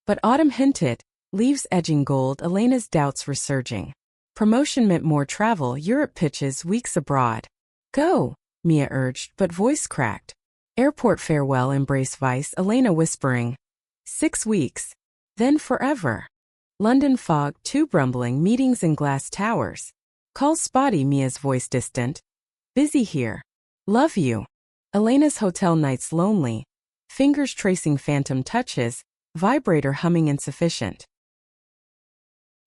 But Autumn hinted, leaves edging gold, Elena's doubts resurging. Promotion meant more travel, Europe pitches, weeks abroad. Go, Mia urged, but voice cracked. Airport farewell, embrace vice, Elena whispering. 6 weeks. Then forever. London fog, tube rumbling, meetings in glass towers. Call spotty, Mia's voice distant. Busy here. Love you. Elena's hotel nights lonely. Fingers tracing phantom touches, vibrator humming insufficient.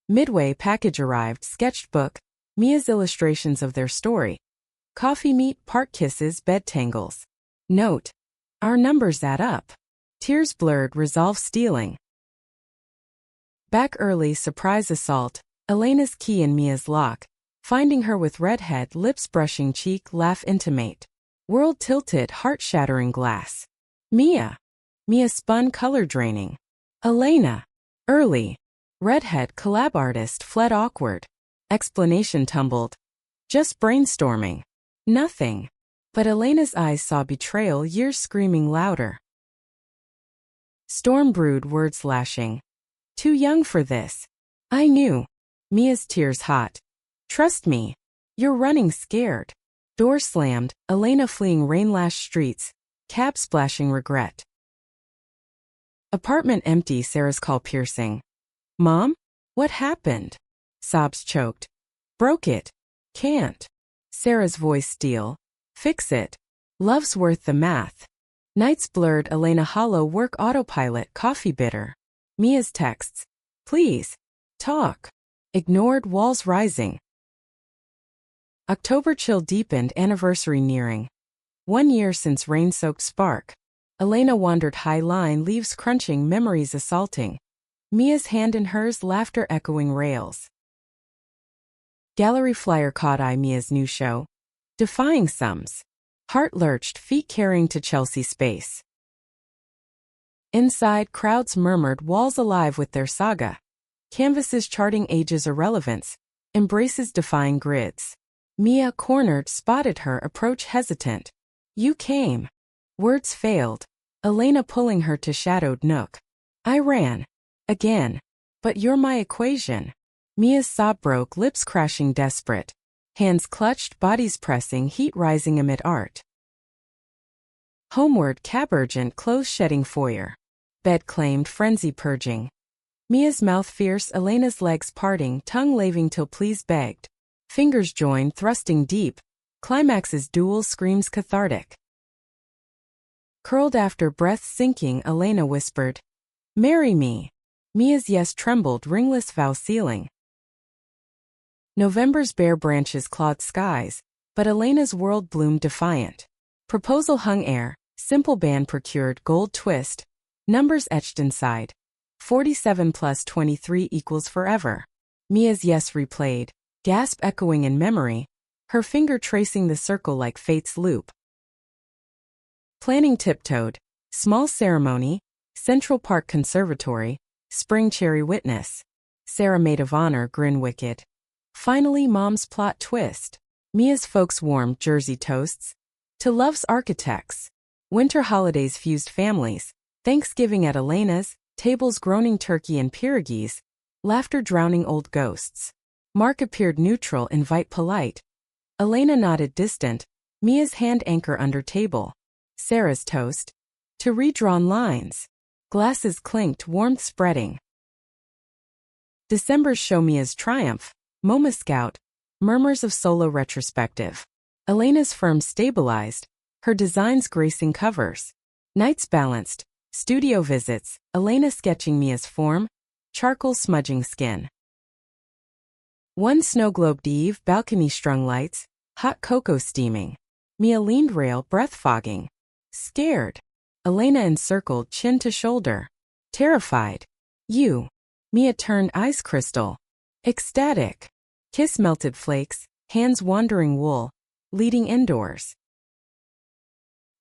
Midway, package arrived, sketched book, Mia's illustrations of their story. Coffee meet, park kisses, bed tangles. Note. Our numbers add up. Tears blurred, resolve stealing. Back early, surprise assault, Elena's key in Mia's lock. Finding her with redhead, lips brushing cheek, laugh intimate. World tilted, heart-shattering glass. Mia. Mia spun, color draining. Elena. Early. Redhead, collab artist, fled awkward. Explanation tumbled. Just brainstorming. Nothing. But Elena's eyes saw betrayal, years screaming louder. Storm brewed, words lashing. Too young for this. I knew. Mia's tears hot. Trust me. You're running scared. Door slammed, Elena fleeing rain-lashed streets, cab splashing regret. Apartment empty, Sarah's call piercing. Mom? What happened? Sobs choked. Broke it. Can't. Sarah's voice steel. Fix it. Love's worth the math. Nights blurred, Elena hollow, work autopilot, coffee bitter. Mia's texts. Please. Talk. Ignored, walls rising. October chill deepened, anniversary nearing. 1 year since rain-soaked spark. Elena wandered high line, leaves crunching, memories assaulting. Mia's hand in hers, laughter echoing rails. Gallery flyer caught eye, Mia's new show. Defying sums. Heart lurched, feet carrying to Chelsea space. Inside, crowds murmured, walls alive with their saga. Canvases charting age's irrelevance. Embraces defying grids. Mia, cornered, spotted her, approach hesitant. You came. Words failed. Elena pulling her to shadowed nook. I ran. Again. But you're my equation. Mia's sob broke, lips crashing desperate. Hands clutched, bodies pressing, heat rising amid art. Homeward, cab urgent, clothes shedding foyer. Bed claimed, frenzy purging. Mia's mouth fierce, Elena's legs parting, tongue laving till please begged. Fingers joined, thrusting deep. Climax's dual screams cathartic. Curled after, breath sinking, Elena whispered. Marry me. Mia's yes trembled, ringless vow sealing. November's bare branches clawed skies, but Elena's world bloomed defiant. Proposal hung air, simple band procured, gold twist. Numbers etched inside. 47 plus 23 equals forever. Mia's yes replayed. Gasp echoing in memory, her finger tracing the circle like fate's loop. Planning tiptoed, small ceremony, Central Park Conservatory, spring cherry witness. Sarah maid of honor, grin wicked. Finally, mom's plot twist. Mia's folks warmed, Jersey toasts. To love's architects. Winter holidays fused families. Thanksgiving at Elena's, tables groaning turkey and pierogies. Laughter drowning old ghosts. Mark appeared neutral, invite polite. Elena nodded distant, Mia's hand anchor under table. Sarah's toast. To redrawn lines. Glasses clinked, warmth spreading. December's show, Mia's triumph. MoMA scout. Murmurs of solo retrospective. Elena's firm stabilized, her designs gracing covers. Nights balanced. Studio visits, Elena sketching Mia's form. Charcoal smudging skin. One snow-globed eve, balcony strung lights, hot cocoa steaming. Mia leaned rail, breath fogging. Scared. Elena encircled, chin to shoulder. Terrified. You. Mia turned, eyes crystal. Ecstatic. Kiss melted flakes, hands wandering wool. Leading indoors.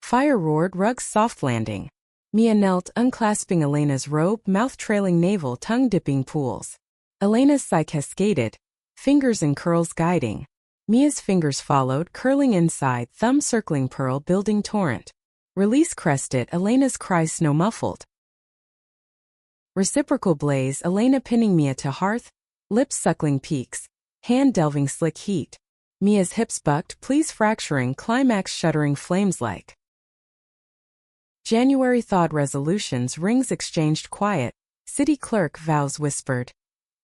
Fire roared, rugs soft landing. Mia knelt, unclasping Elena's robe, mouth trailing navel, tongue dipping pools. Elena's sigh cascaded. Fingers in curls guiding. Mia's fingers followed, curling inside, thumb circling pearl, building torrent. Release crested, Elena's cry snow muffled. Reciprocal blaze, Elena pinning Mia to hearth, lips suckling peaks, hand delving slick heat. Mia's hips bucked, please fracturing, climax shuddering flames like. January thawed resolutions, rings exchanged quiet, city clerk vows whispered.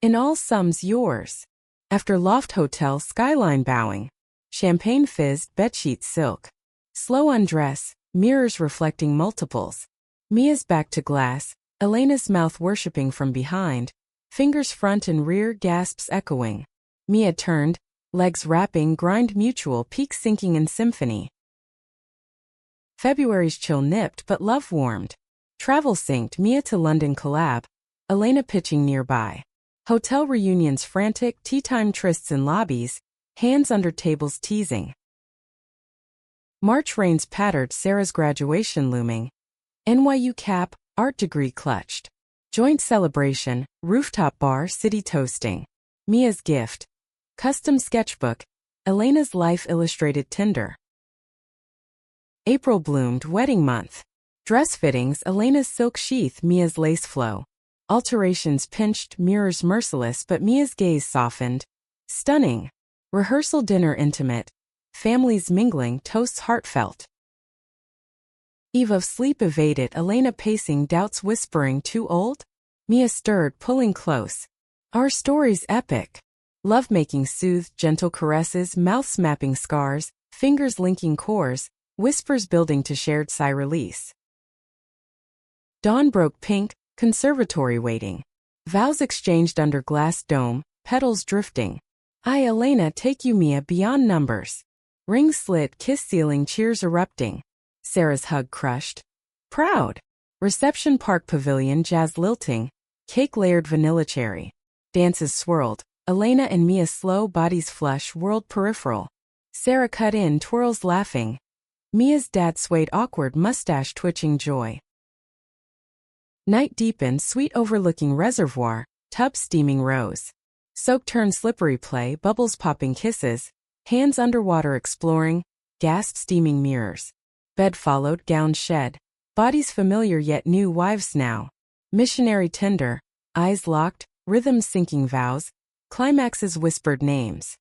In all sums yours. After loft hotel skyline bowing. Champagne fizzed, bedsheet silk. Slow undress, mirrors reflecting multiples. Mia's back to glass, Elena's mouth worshipping from behind. Fingers front and rear, gasps echoing. Mia turned, legs wrapping, grind mutual, peak sinking in symphony. February's chill nipped but love warmed. Travel synced, Mia to London collab. Elena pitching nearby. Hotel reunions frantic, tea time trysts in lobbies, hands under tables teasing. March rains pattered, Sarah's graduation looming. NYU cap, art degree clutched. Joint celebration, rooftop bar, city toasting. Mia's gift. Custom sketchbook, Elena's life illustrated Tinder. April bloomed, wedding month. Dress fittings, Elena's silk sheath, Mia's lace flow. Alterations pinched, mirrors merciless, but Mia's gaze softened. Stunning. Rehearsal dinner intimate. Families mingling, toasts heartfelt. Eve of sleep evaded, Elena pacing, doubts whispering, too old? Mia stirred, pulling close. Our story's epic. Lovemaking soothed, gentle caresses, mouths mapping scars, fingers linking cores, whispers building to shared sigh release. Dawn broke pink, conservatory waiting. Vows exchanged under glass dome, petals drifting. I, Elena, take you, Mia, beyond numbers. Ring slit, kiss ceiling, cheers erupting. Sarah's hug crushed. Proud. Reception park pavilion, jazz lilting. Cake layered vanilla cherry. Dances swirled. Elena and Mia slow, bodies flush, world peripheral. Sarah cut in, twirls laughing. Mia's dad swayed awkward, mustache twitching joy. Night deepened, sweet overlooking reservoir, tub steaming rose. Soak turned slippery play, bubbles popping kisses, hands underwater exploring, gasp steaming mirrors. Bed followed, gown shed. Bodies familiar yet new, wives now. Missionary tender, eyes locked, rhythms sinking vows, climaxes whispered names.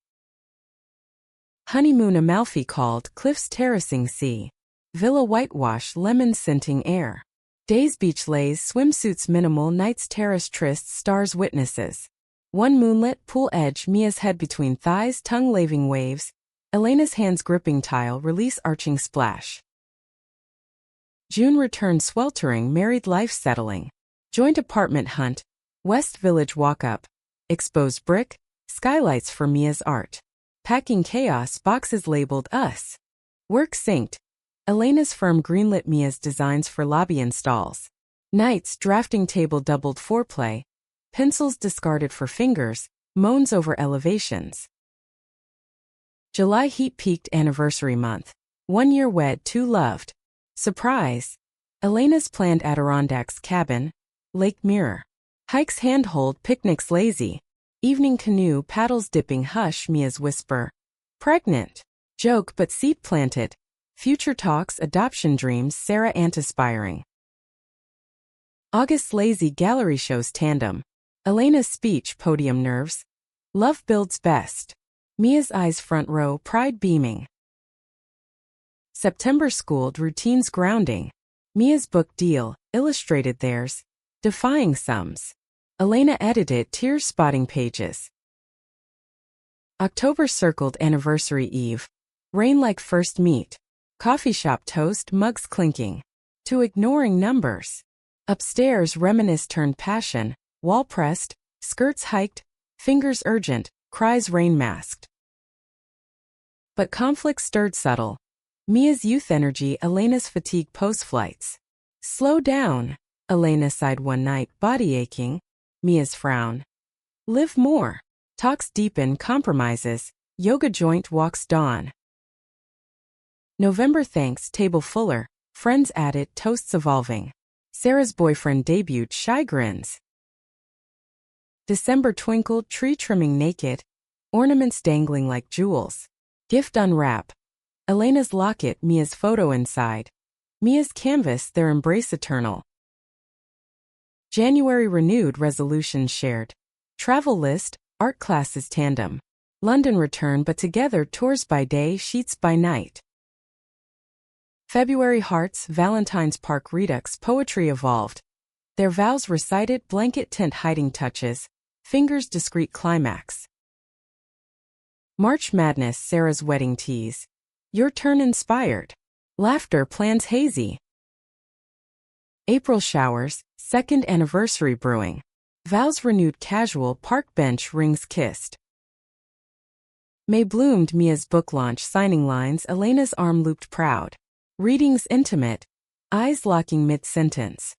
Honeymoon Amalfi called, cliffs terracing sea. Villa whitewash, lemon scenting air. Days beach lays, swimsuits minimal, nights terrace trysts, stars witnesses. One moonlit, pool edge, Mia's head between thighs, tongue laving waves. Elena's hands gripping tile, release arching splash. June returned sweltering, married life settling. Joint apartment hunt, West Village walk-up. Exposed brick, skylights for Mia's art. Packing chaos, boxes labeled us. Work synced. Elena's firm greenlit Mia's designs for LesbianStories. Nights, drafting table doubled foreplay. Pencils discarded for fingers, moans over elevations. July heat peaked, anniversary month. 1 year wed, 2 loved. Surprise. Elena's planned Adirondacks cabin. Lake mirror. Hikes handhold, picnics lazy. Evening canoe, paddles dipping, hush, Mia's whisper. Pregnant. Joke but seed planted. Future talks, adoption dreams, Sarah antispiring. August lazy, gallery shows tandem. Elena's speech, podium nerves. Love builds best. Mia's eyes front row, pride beaming. September schooled, routines grounding. Mia's book deal, illustrated theirs. Defying sums. Elena edited, tears spotting pages. October circled, anniversary eve. Rain like first meet. Coffee shop toast, mugs clinking. To ignoring numbers. Upstairs, reminisce turned passion. Wall pressed, skirts hiked, fingers urgent, cries rain masked. But conflict stirred subtle. Mia's youth energy, Elena's fatigue post-flights. Slow down. Elena sighed one night, body aching. Mia's frown. Live more. Talks deepen, compromises. Yoga joint walks dawn. November thanks, table fuller. Friends added, toasts evolving. Sarah's boyfriend debuted, shy grins. December twinkled, tree trimming naked. Ornaments dangling like jewels. Gift unwrap. Elena's locket, Mia's photo inside. Mia's canvas, their embrace eternal. January renewed resolutions shared. Travel list, art classes tandem. London return but together tours by day, sheets by night. February hearts, Valentine's Park redux, poetry evolved. Their vows recited, blanket tint hiding touches, fingers discreet climax. March madness, Sarah's wedding tease. Your turn inspired. Laughter plans hazy. April showers, second anniversary brewing. Vows renewed casual, park bench rings kissed. May bloomed, Mia's book launch signing lines, Elena's arm looped proud. Readings intimate, eyes locking mid-sentence.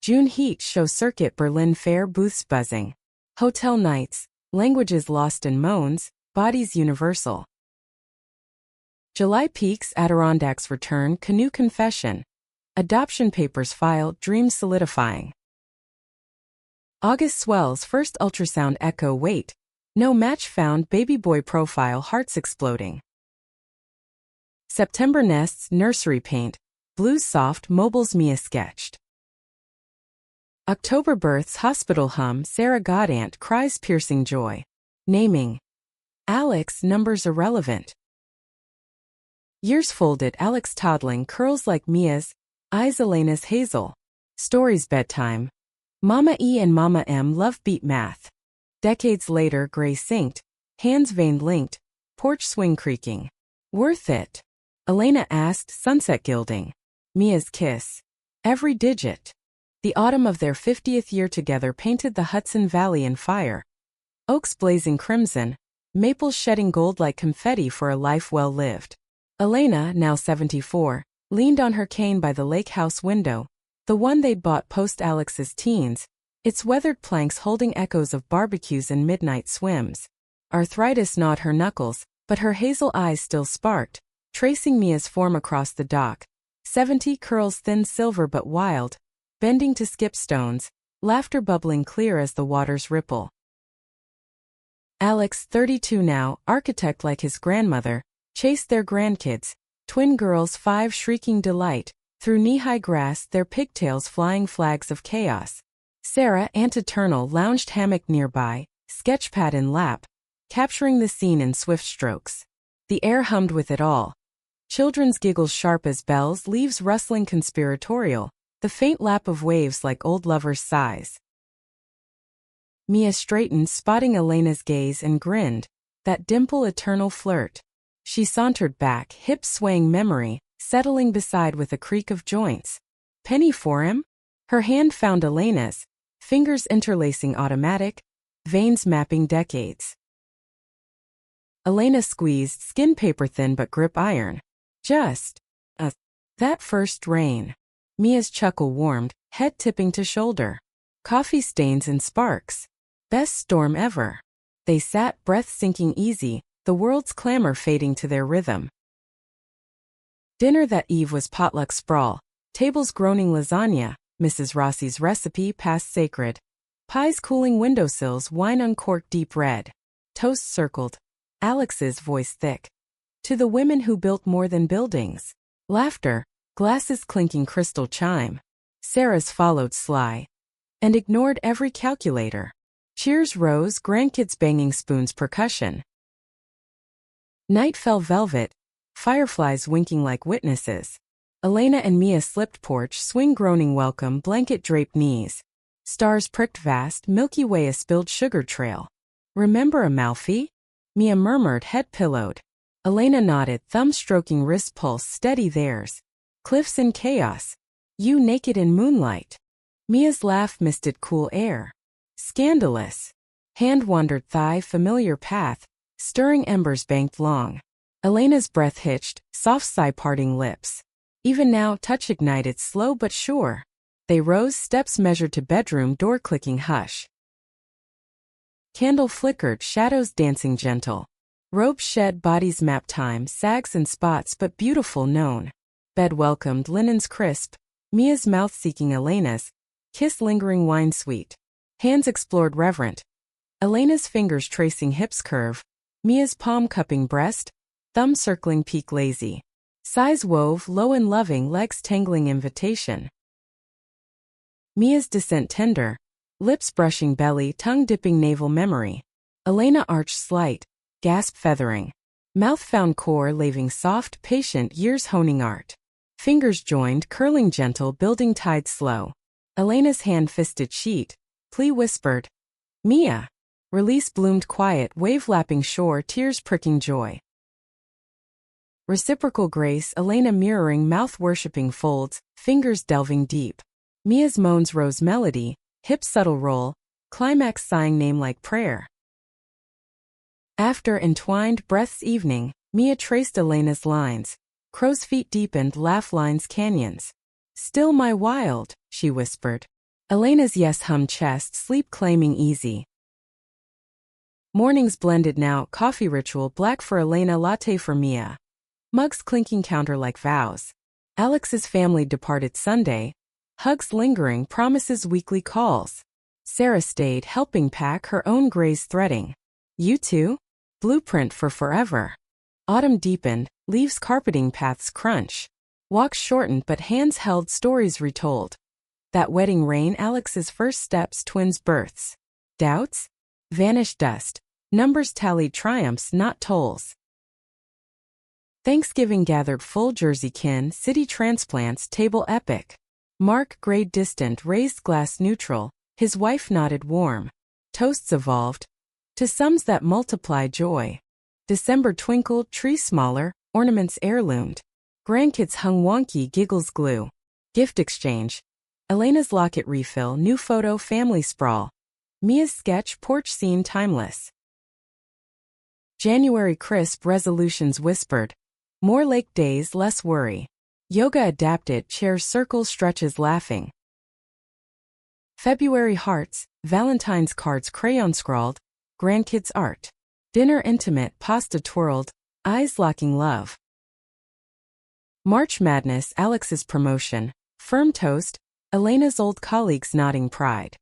June heat show circuit, Berlin fair booths buzzing. Hotel nights, languages lost in moans, bodies universal. July peaks, Adirondacks return, canoe confession. Adoption papers filed, dreams solidifying. August swells, first ultrasound echo, wait. No match found, baby boy profile, hearts exploding. September nests, nursery paint. Blues soft, mobiles, Mia sketched. October births, hospital hum, Sarah godaunt cries piercing joy. Naming. Alex, numbers irrelevant. Years folded, Alex toddling, curls like Mia's, eyes Elena's hazel. Stories bedtime. Mama E and Mama M love beat math. Decades later, gray synced, hands vein linked, porch swing creaking. Worth it? Elena asked, sunset gilding. Mia's kiss. Every digit. The autumn of their 50th year together painted the Hudson Valley in fire. Oaks blazing crimson, maples shedding gold like confetti for a life well lived. Elena, now 74, leaned on her cane by the lake house window, the one they'd bought post-Alex's teens, its weathered planks holding echoes of barbecues and midnight swims. Arthritis gnawed her knuckles, but her hazel eyes still sparked, tracing Mia's form across the dock. 70 curls thin silver but wild, bending to skip stones, laughter bubbling clear as the waters ripple. Alex, 32 now, architect like his grandmother, chased their grandkids, twin girls 5 shrieking delight, through knee-high grass, their pigtails flying flags of chaos. Sarah, aunt eternal, lounged hammock nearby, sketchpad in lap, capturing the scene in swift strokes. The air hummed with it all. Children's giggles sharp as bells, leaves rustling conspiratorial, the faint lap of waves like old lovers' sighs. Mia straightened, spotting Elena's gaze, and grinned, that dimple eternal flirt. She sauntered back, hips swaying memory, settling beside with a creak of joints. Penny for him? Her hand found Elena's, fingers interlacing automatic, veins mapping decades. Elena squeezed, skin paper thin but grip iron. Just that first rain. Mia's chuckle warmed, head tipping to shoulder. Coffee stains and sparks. Best storm ever. They sat, breath sinking easy, the world's clamor fading to their rhythm. Dinner that eve was potluck sprawl. Tables groaning lasagna, Mrs. Rossi's recipe past sacred. Pies cooling windowsills, wine uncorked deep red. Toast circled. Alex's voice thick. To the women who built more than buildings. Laughter, glasses clinking crystal chime. Sarah's followed sly. And ignored every calculator. Cheers rose, grandkids banging spoons percussion. Night fell velvet, fireflies winking like witnesses. Elena and Mia slipped porch, swing groaning welcome, blanket draped knees. Stars pricked vast, Milky Way a spilled sugar trail. Remember Amalfi? Mia murmured, head pillowed. Elena nodded, thumb stroking wrist pulse, steady theirs. Cliffs in chaos. You naked in moonlight. Mia's laugh misted cool air. Scandalous. Hand wandered thigh, familiar path, stirring embers banked long. Elena's breath hitched, soft sigh parting lips. Even now, touch ignited, slow but sure. They rose, steps measured to bedroom, door clicking hush. Candle flickered, shadows dancing gentle. Robes shed, bodies map time, sags and spots but beautiful known. Bed welcomed, linens crisp, Mia's mouth seeking Elena's, kiss lingering wine sweet. Hands explored reverent. Elena's fingers tracing hips curve, Mia's palm-cupping breast, thumb circling peak lazy. Sighs wove, low and loving, legs tangling invitation. Mia's descent tender, lips brushing belly, tongue dipping navel memory. Elena arch slight, gasp feathering. Mouth found core laving soft, patient, years honing art. Fingers joined, curling gentle, building tide slow. Elena's hand-fisted sheet, plea whispered. Mia. Release bloomed quiet, wave-lapping shore, tears pricking joy. Reciprocal grace, Elena mirroring, mouth-worshipping folds, fingers delving deep. Mia's moans rose melody, hip subtle roll, climax sighing name like prayer. After entwined breaths evening, Mia traced Elena's lines. Crow's feet deepened, laugh lines canyons. Still my wild, she whispered. Elena's yes hummed chest, sleep claiming easy. Mornings blended now, coffee ritual, black for Elena, latte for Mia. Mugs clinking counter like vows. Alex's family departed Sunday. Hugs lingering, promises weekly calls. Sarah stayed, helping pack, her own grays threading. You too? Blueprint for forever. Autumn deepened, leaves carpeting paths crunch. Walks shortened but hands held, stories retold. That wedding rain, Alex's first steps, twins' births. Doubts? Vanished dust. Numbers tallied, triumphs, not tolls. Thanksgiving gathered, full Jersey kin, city transplants, table epic. Mark grayed distant, raised glass neutral, his wife nodded warm. Toasts evolved. To sums that multiply joy. December twinkled, tree smaller, ornaments heirloomed. Grandkids hung wonky, giggles glue. Gift exchange. Elena's locket refill, new photo, family sprawl. Mia's sketch, porch scene timeless. January crisp, resolutions whispered. More lake days, less worry. Yoga adapted, chairs circle, stretches laughing. February hearts, Valentine's cards crayon scrawled, grandkids art. Dinner intimate, pasta twirled, eyes locking love. March madness, Alex's promotion, firm toast, Elena's old colleagues nodding pride.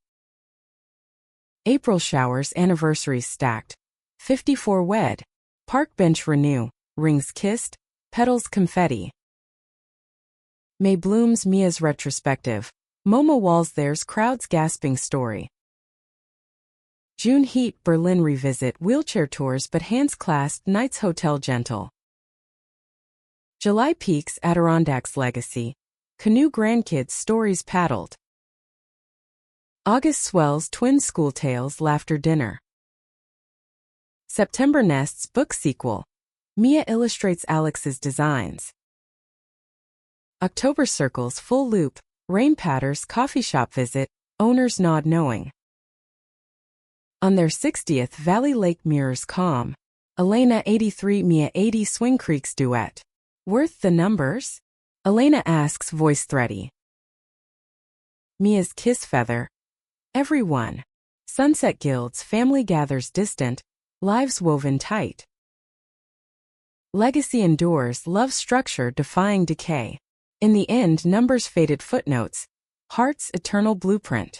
April showers, anniversaries stacked. 54 wed. Park bench renew, rings kissed, petals confetti. May blooms, Mia's retrospective. MoMA walls, theirs, crowds gasping story. June heat, Berlin revisit, wheelchair tours but hands clasped, nights hotel gentle. July peaks, Adirondacks legacy. Canoe grandkids, stories paddled. August swells, twin school tales, laughter dinner. September nests, book sequel. Mia illustrates Alex's designs. October circles, full loop, rain patters, coffee shop visit, owners nod knowing. On their 60th, Valley Lake mirrors calm. Elena 83, Mia 80, Swing Creeks duet. Worth the numbers? Elena asks, voice thready. Mia's kiss feather. Everyone. Sunset guilds, family gathers distant, lives woven tight. Legacy endures, love structure defying decay. In the end, numbers faded footnotes. Heart's eternal blueprint.